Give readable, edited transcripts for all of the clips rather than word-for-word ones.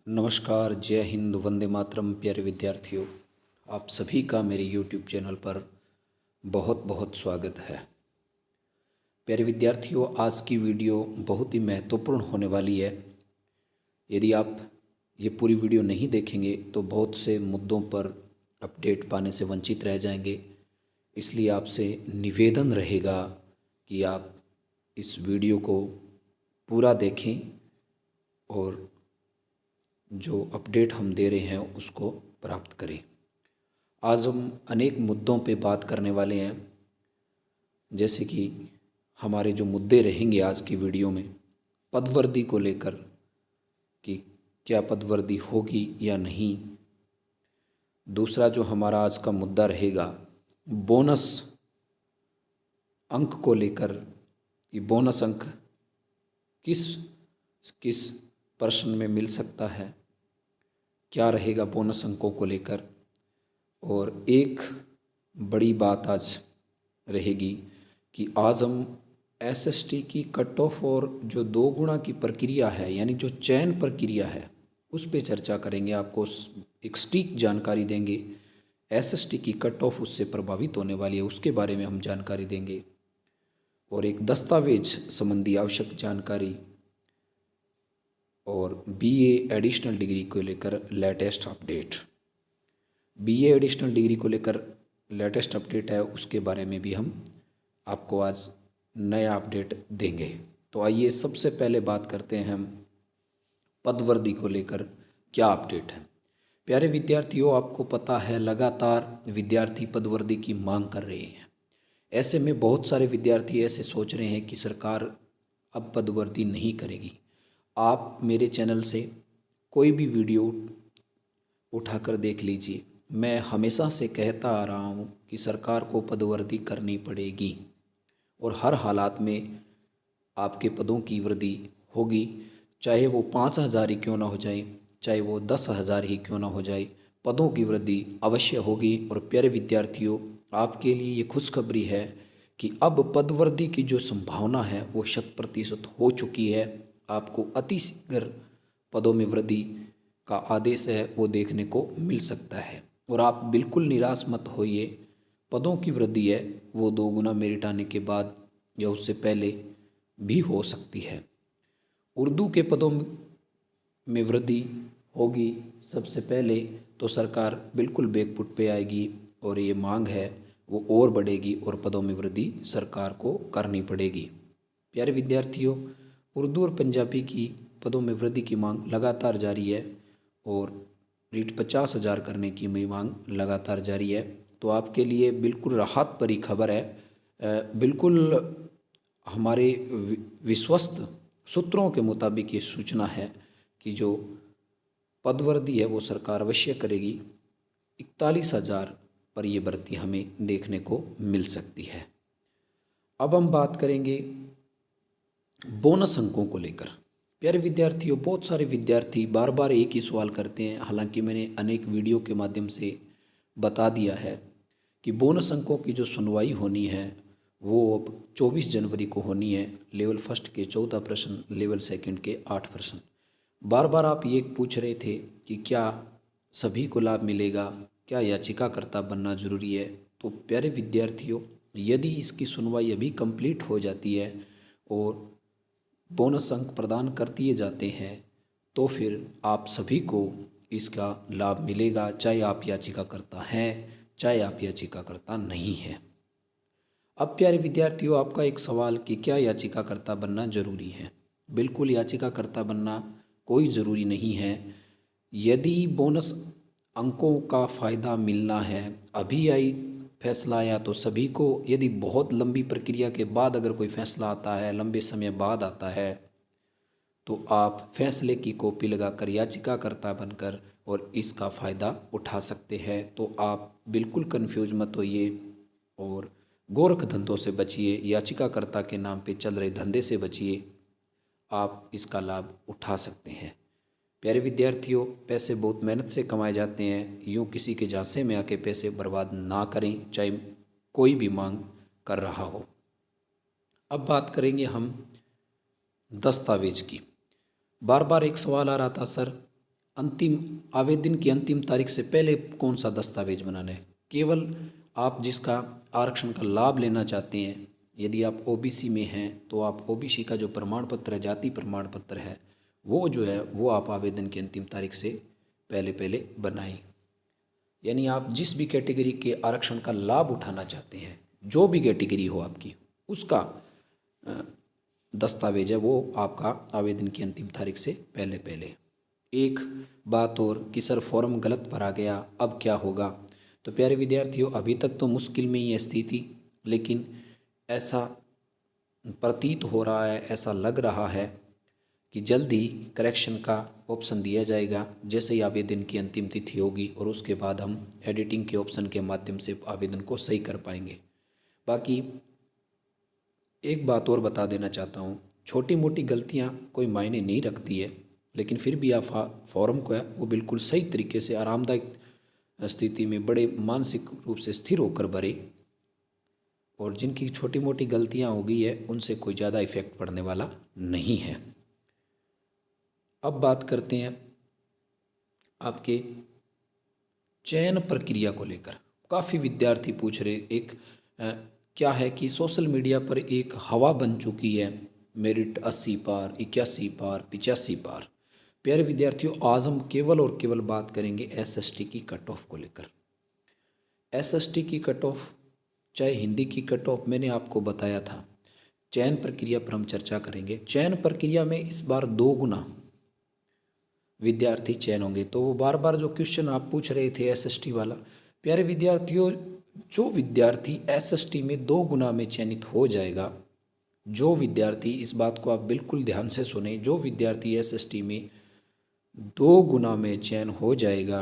नमस्कार, जय हिंद, वंदे मातरम। प्यारे विद्यार्थियों, आप सभी का मेरे YouTube चैनल पर बहुत बहुत स्वागत है। प्यारे विद्यार्थियों, आज की वीडियो बहुत ही महत्वपूर्ण होने वाली है। यदि आप ये पूरी वीडियो नहीं देखेंगे तो बहुत से मुद्दों पर अपडेट पाने से वंचित रह जाएंगे। इसलिए आपसे निवेदन रहेगा कि आप इस वीडियो को पूरा देखें और जो अपडेट हम दे रहे हैं उसको प्राप्त करें। आज हम अनेक मुद्दों पे बात करने वाले हैं, जैसे कि हमारे जो मुद्दे रहेंगे आज की वीडियो में पदवर्दी को लेकर कि क्या पदवर्दी होगी या नहीं। दूसरा जो हमारा आज का मुद्दा रहेगा बोनस अंक को लेकर कि बोनस अंक किस किस प्रश्न में मिल सकता है, क्या रहेगा बोनस अंकों को लेकर। और एक बड़ी बात आज रहेगी कि आज हम एसएसटी की कट ऑफ और जो 2 गुणा की प्रक्रिया है यानी जो चयन प्रक्रिया है उस पे चर्चा करेंगे। आपको एक सटीक जानकारी देंगे। एसएसटी की कट ऑफ उससे प्रभावित होने वाली है, उसके बारे में हम जानकारी देंगे। और एक दस्तावेज संबंधी आवश्यक जानकारी और बीए एडिशनल डिग्री को लेकर latest update. BA additional degree को लेकर लेटेस्ट अपडेट है, उसके बारे में भी हम आपको आज नया अपडेट देंगे। तो आइए सबसे पहले बात करते हैं हम पदवर्दी को लेकर क्या अपडेट है। प्यारे विद्यार्थियों, आपको पता है लगातार विद्यार्थी पदवर्दी की मांग कर रहे हैं। ऐसे में बहुत सारे विद्यार्थी ऐसे सोच रहे हैं कि सरकार अब पदवर्दी नहीं करेगी। आप मेरे चैनल से कोई भी वीडियो उठाकर देख लीजिए, मैं हमेशा से कहता आ रहा हूँ कि सरकार को पदवर्दी करनी पड़ेगी और हर हालात में आपके पदों की वृद्धि होगी, चाहे वो 5,000 ही क्यों ना हो जाए, चाहे वो 10,000 ही क्यों ना हो जाए, पदों की वृद्धि अवश्य होगी। और प्यारे विद्यार्थियों, आपके लिए ये खुशखबरी है कि अब पदवर्दी की जो संभावना है वो 100% हो चुकी है। आपको अति शीघ्र पदों में वृद्धि का आदेश है वो देखने को मिल सकता है। और आप बिल्कुल निराश मत होइए, पदों की वृद्धि है वो 2 गुना मेरिट आने के बाद या उससे पहले भी हो सकती है। उर्दू के पदों में वृद्धि होगी सबसे पहले तो सरकार बिल्कुल बैकफुट पे आएगी और ये मांग है वो और बढ़ेगी और पदों में वृद्धि सरकार को करनी पड़ेगी। प्यारे विद्यार्थियों, उर्दू और पंजाबी की पदों में वृद्धि की मांग लगातार जारी है और रीट 50,000 करने की मांग लगातार जारी है। तो आपके लिए बिल्कुल राहत भरी खबर है। बिल्कुल हमारे विश्वस्त सूत्रों के मुताबिक ये सूचना है कि जो पदवर्दी है वो सरकार अवश्य करेगी। 41,000 पर ये भर्ती हमें देखने को मिल सकती है। अब हम बात करेंगे बोनस अंकों को लेकर। प्यारे विद्यार्थियों, बहुत सारे विद्यार्थी बार बार एक ही सवाल करते हैं, हालांकि मैंने अनेक वीडियो के माध्यम से बता दिया है कि बोनस अंकों की जो सुनवाई होनी है वो अब 24 जनवरी को होनी है। लेवल फर्स्ट के 14 प्रश्न, लेवल सेकंड के 8 प्रश्न। बार बार आप ये पूछ रहे थे कि क्या सभी को लाभ मिलेगा, क्या याचिकाकर्ता बनना जरूरी है। तो प्यारे विद्यार्थियों, यदि इसकी सुनवाई अभी कंप्लीट हो जाती है और बोनस अंक प्रदान कर दिए जाते हैं तो फिर आप सभी को इसका लाभ मिलेगा, चाहे आप याचिकाकर्ता हैं चाहे आप याचिकाकर्ता नहीं हैं। अब प्यारे विद्यार्थियों, आपका एक सवाल कि क्या याचिकाकर्ता बनना जरूरी है। बिल्कुल याचिकाकर्ता बनना कोई ज़रूरी नहीं है। यदि बोनस अंकों का फ़ायदा मिलना है, अभी आई फैसला आया तो सभी को, यदि बहुत लंबी प्रक्रिया के बाद अगर कोई फैसला आता है, लंबे समय बाद आता है, तो आप फैसले की कॉपी लगाकर याचिकाकर्ता बनकर और इसका फ़ायदा उठा सकते हैं। तो आप बिल्कुल कंफ्यूज मत होइए और गोरख धंधों से बचिए, याचिकाकर्ता के नाम पे चल रहे धंधे से बचिए। आप इसका लाभ उठा सकते हैं। प्यारे विद्यार्थियों, पैसे बहुत मेहनत से कमाए जाते हैं, यूँ किसी के झांसे में आके पैसे बर्बाद ना करें, चाहे कोई भी मांग कर रहा हो। अब बात करेंगे हम दस्तावेज की। बार बार एक सवाल आ रहा था, सर अंतिम आवेदन की अंतिम तारीख से पहले कौन सा दस्तावेज बनाना है? केवल आप जिसका आरक्षण का लाभ लेना चाहते हैं, यदि आप ओबीसी में हैं तो आप ओबीसी का जो प्रमाण पत्र है, जाति प्रमाण पत्र है, वो जो है वो आप आवेदन की अंतिम तारीख से पहले पहले बनाएं। यानी आप जिस भी कैटेगरी के आरक्षण का लाभ उठाना चाहते हैं, जो भी कैटेगरी हो आपकी, उसका दस्तावेज है वो आपका आवेदन की अंतिम तारीख से पहले पहले। एक बात और कि सर फॉर्म गलत भरा गया, अब क्या होगा? तो प्यारे विद्यार्थियों, अभी तक तो मुश्किल में ही है स्थिति, लेकिन ऐसा प्रतीत हो रहा है, ऐसा लग रहा है कि जल्द ही करेक्शन का ऑप्शन दिया जाएगा जैसे ही आवेदन की अंतिम तिथि होगी, और उसके बाद हम एडिटिंग के ऑप्शन के माध्यम से आवेदन को सही कर पाएंगे। बाकी एक बात और बता देना चाहता हूँ, छोटी मोटी गलतियाँ कोई मायने नहीं रखती है, लेकिन फिर भी आप फॉर्म को है वो बिल्कुल सही तरीके से आरामदायक स्थिति में बड़े मानसिक रूप से स्थिर होकर भरे, और जिनकी छोटी मोटी गलतियाँ हो गई है उनसे कोई ज़्यादा इफेक्ट पड़ने वाला नहीं है। अब बात करते हैं आपके चयन प्रक्रिया को लेकर। काफ़ी विद्यार्थी पूछ रहे, एक क्या है कि सोशल मीडिया पर एक हवा बन चुकी है, मेरिट 80 पार, 81 पार, 85 पार। प्यारे विद्यार्थियों, आज हम केवल और केवल बात करेंगे एसएसटी की कट ऑफ को लेकर। एसएसटी की कट ऑफ, चाहे हिंदी की कट ऑफ, मैंने आपको बताया था। चयन प्रक्रिया पर हम चर्चा करेंगे। चयन प्रक्रिया में इस बार 2 गुना विद्यार्थी चयन होंगे। तो वो बार बार जो क्वेश्चन आप पूछ रहे थे एसएसटी वाला, प्यारे विद्यार्थियों, जो विद्यार्थी एसएसटी में 2 गुना में चयनित हो जाएगा, जो विद्यार्थी, इस बात को आप बिल्कुल ध्यान से सुने, जो विद्यार्थी एसएसटी में 2 गुना में चयन हो जाएगा,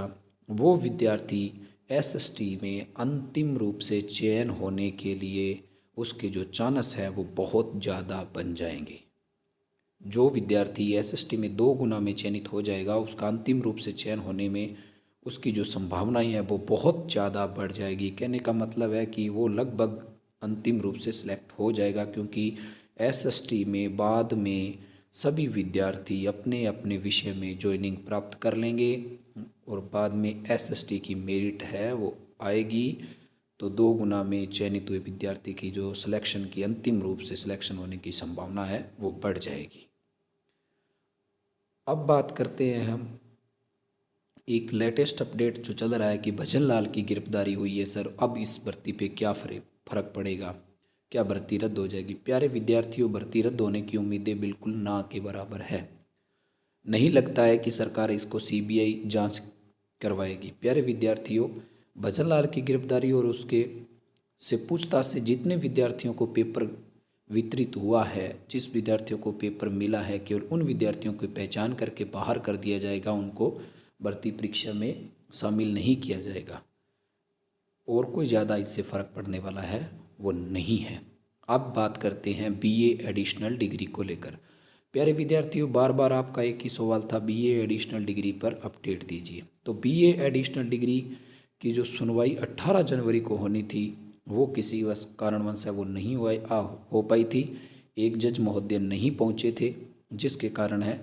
वो विद्यार्थी एसएसटी में अंतिम रूप से चयन होने के लिए उसके जो चांस है वो बहुत ज़्यादा बन जाएंगे। जो विद्यार्थी एसएसटी में 2 गुना में चयनित हो जाएगा, उसका अंतिम रूप से चयन होने में उसकी जो संभावनाएं हैं वो बहुत ज़्यादा बढ़ जाएगी। कहने का मतलब है कि वो लगभग अंतिम रूप से सिलेक्ट हो जाएगा, क्योंकि एसएसटी में बाद में सभी विद्यार्थी अपने अपने विषय में ज्वाइनिंग प्राप्त कर लेंगे, और बाद में एसएसटी की मेरिट है वो आएगी, तो 2 गुना में चयनित हुए विद्यार्थी की जो सिलेक्शन की अंतिम रूप से सिलेक्शन होने की संभावना है वो बढ़ जाएगी। अब बात करते हैं हम एक लेटेस्ट अपडेट जो चल रहा है कि भजन लाल की गिरफ्तारी हुई है। सर अब इस भर्ती पे क्या फर्क पड़ेगा, क्या भर्ती रद्द हो जाएगी? प्यारे विद्यार्थियों, भर्ती रद्द होने की उम्मीदें बिल्कुल ना के बराबर है। नहीं लगता है कि सरकार इसको सीबीआई जांच करवाएगी। प्यारे विद्यार्थियों, भजन लाल की गिरफ्तारी और उसके से पूछताछ से जितने विद्यार्थियों को पेपर वितरित हुआ है, जिस विद्यार्थियों को पेपर मिला है, केवल उन विद्यार्थियों की पहचान करके बाहर कर दिया जाएगा, उनको भर्ती परीक्षा में शामिल नहीं किया जाएगा, और कोई ज़्यादा इससे फ़र्क पड़ने वाला है वो नहीं है। अब बात करते हैं बीए एडिशनल डिग्री को लेकर। प्यारे विद्यार्थियों, बार बार आपका एक ही सवाल था, बीए एडिशनल डिग्री पर अपडेट दीजिए। तो बीए एडिशनल डिग्री की जो सुनवाई 18 जनवरी को होनी थी, वो किसी कारणवश है वो नहीं हो पाई थी। एक जज महोदय नहीं पहुंचे थे, जिसके कारण है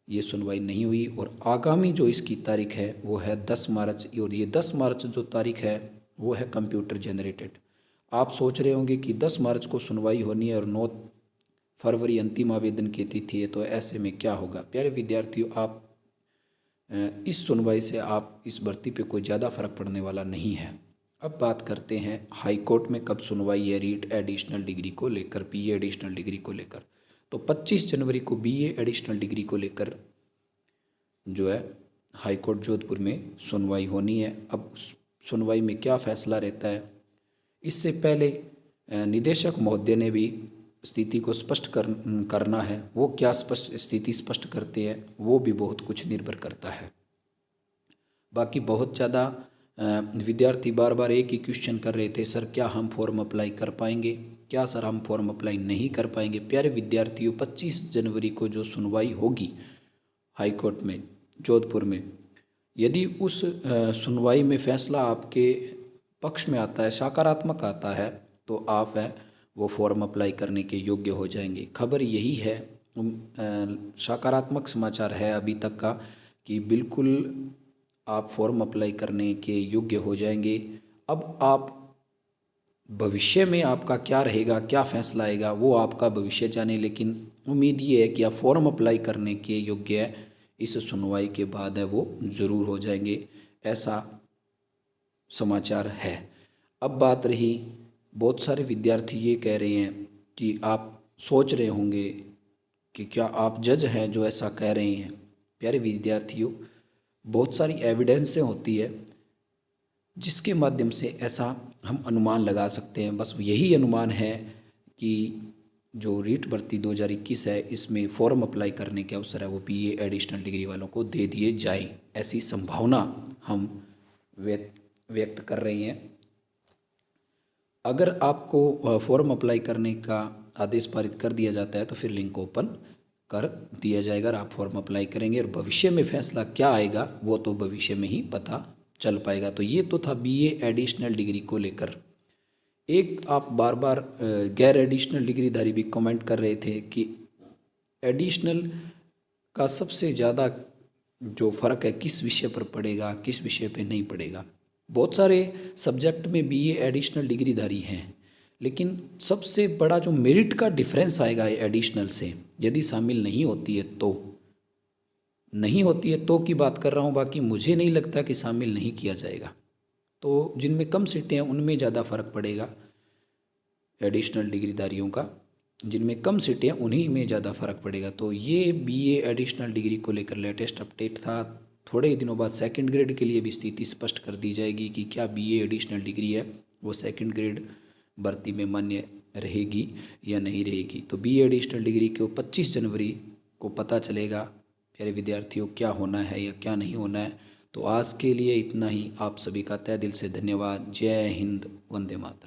ये सुनवाई नहीं हुई, और आगामी जो इसकी तारीख है वो है 10 मार्च, और ये 10 मार्च जो तारीख है वो है कंप्यूटर जनरेटेड। आप सोच रहे होंगे कि 10 मार्च को सुनवाई होनी है और 9 फरवरी अंतिम आवेदन की तिथि है, तो ऐसे में क्या होगा? प्यारे विद्यार्थियों, आप इस सुनवाई से आप इस भर्ती पे कोई ज़्यादा फर्क पड़ने वाला नहीं है। अब बात करते हैं हाई कोर्ट में कब सुनवाई है रीट एडिशनल डिग्री को लेकर, बीए एडिशनल डिग्री को लेकर। तो 25 जनवरी को बीए एडिशनल डिग्री को लेकर जो है हाई कोर्ट जोधपुर में सुनवाई होनी है। अब उस सुनवाई में क्या फैसला रहता है, इससे पहले निदेशक महोदय ने भी स्थिति को स्पष्ट करना है। वो क्या स्थिति स्पष्ट करते हैं वो भी बहुत कुछ निर्भर करता है। बाकी बहुत ज़्यादा विद्यार्थी बार बार एक ही क्वेश्चन कर रहे थे, सर क्या हम फॉर्म अप्लाई कर पाएंगे, क्या सर हम फॉर्म अप्लाई नहीं कर पाएंगे? प्यारे विद्यार्थियों, 25 जनवरी को जो सुनवाई होगी हाई कोर्ट में जोधपुर में, यदि उस सुनवाई में फैसला आपके पक्ष में आता है, सकारात्मक आता है, तो आप है वो फॉर्म अप्लाई करने के योग्य हो जाएंगे। खबर यही है, सकारात्मक समाचार है अभी तक का, कि बिल्कुल आप फॉर्म अप्लाई करने के योग्य हो जाएंगे। अब आप भविष्य में आपका क्या रहेगा, क्या फैसला आएगा, वो आपका भविष्य जाने, लेकिन उम्मीद ये है कि आप फॉर्म अप्लाई करने के योग्य इस सुनवाई के बाद है वो ज़रूर हो जाएंगे, ऐसा समाचार है। अब बात रही, बहुत सारे विद्यार्थी ये कह रहे हैं कि आप सोच रहे होंगे कि क्या आप जज हैं जो ऐसा कह रहे हैं। प्यारे विद्यार्थियों, बहुत सारी एविडेंसें होती है जिसके माध्यम से ऐसा हम अनुमान लगा सकते हैं। बस यही अनुमान है कि जो रीट भर्ती 2021 है, इसमें फॉर्म अप्लाई करने के अवसर है वो बीए एडिशनल डिग्री वालों को दे दिए जाएं, ऐसी संभावना हम व्यक्त कर रहे हैं। अगर आपको फॉर्म अप्लाई करने का आदेश पारित कर दिया जाता है तो फिर लिंक ओपन कर दिया जाएगा और आप फॉर्म अप्लाई करेंगे, और भविष्य में फैसला क्या आएगा वो तो भविष्य में ही पता चल पाएगा। तो ये तो था बीए एडिशनल डिग्री को लेकर। एक आप बार बार गैर एडिशनल डिग्रीधारी भी कमेंट कर रहे थे कि एडिशनल का सबसे ज़्यादा जो फ़र्क है किस विषय पर पड़ेगा, किस विषय पे नहीं पड़ेगा। बहुत सारे सब्जेक्ट में बीए एडिशनल डिग्रीधारी हैं, लेकिन सबसे बड़ा जो मेरिट का डिफरेंस आएगा एडिशनल से, यदि शामिल नहीं होती है तो, नहीं होती है तो की बात कर रहा हूँ, बाकी मुझे नहीं लगता कि शामिल नहीं किया जाएगा। तो जिनमें कम सीटें हैं उनमें ज़्यादा फ़र्क पड़ेगा एडिशनल डिग्रीधारियों का, जिनमें कम सीटें हैं उन्हीं में ज़्यादा फ़र्क पड़ेगा। तो ये बीए एडिशनल डिग्री को लेकर लेटेस्ट अपडेट था। थोड़े ही दिनों बाद सेकंड ग्रेड के लिए भी स्थिति स्पष्ट कर दी जाएगी कि क्या बीए एडिशनल डिग्री है वो सेकंड ग्रेड भर्ती में मान्य रहेगी या नहीं रहेगी। तो बीए एडिशनल डिग्री को 25 जनवरी को पता चलेगा प्यारे विद्यार्थियों क्या होना है या क्या नहीं होना है। तो आज के लिए इतना ही। आप सभी का तहे दिल से धन्यवाद। जय हिंद, वंदे मातरम।